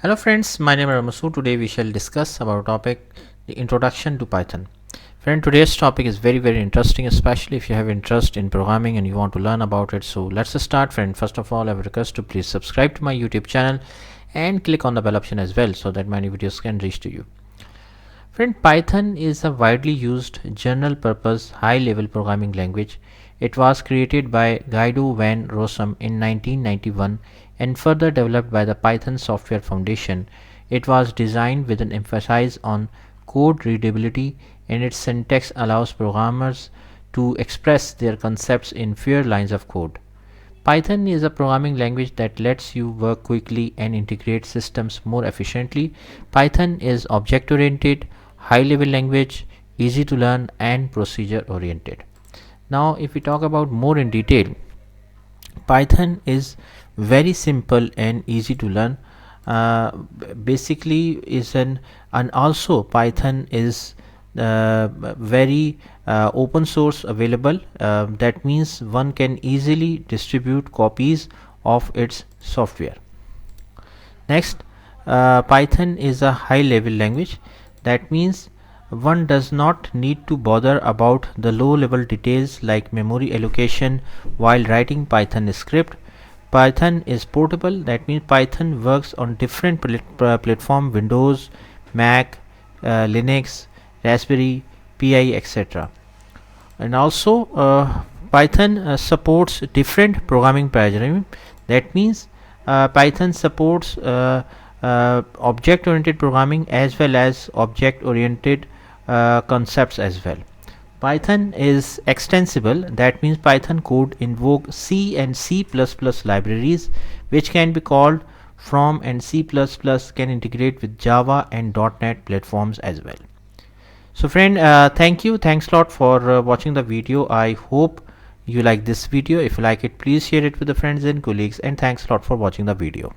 Hello friends, my name is Ramasu. Today we shall discuss about topic the introduction to Python. Friend, today's topic is very interesting, especially if you have interest in programming and you want to learn about it. So let's start, friend. First of all, I would request to please subscribe to my YouTube channel and click on the bell option as well so that my new videos can reach to you. Friend, Python is a widely used general purpose high level programming language. It was created by Guido van Rossum in 1991 and further developed by the Python Software Foundation. It was designed with an emphasis on code readability, and its syntax allows programmers to express their concepts in fewer lines of code. Python is a programming language that lets you work quickly and integrate systems more efficiently. Python is object oriented, high level language, easy to learn, and procedure oriented. Now, if we talk about more in detail, Python is very simple and easy to learn. Basically, is an and also Python is very open source available. That means one can easily distribute copies of its software. Next, Python is a high level language. That means one does not need to bother about the low level details like memory allocation while writing Python script. Python is portable. That means Python works on different platform: Windows, Mac, Linux, Raspberry Pi, etc. And also Python supports different programming paradigm. That means Python supports object oriented programming as well as object oriented concepts as well. Python is extensible. That means Python code invoke C and C++ libraries which can be called from, and C++ can integrate with Java and .NET platforms as well. So friend, thanks a lot for watching the video. I hope you like this video. If you like it, please share it with the friends and colleagues, and thanks a lot for watching the video.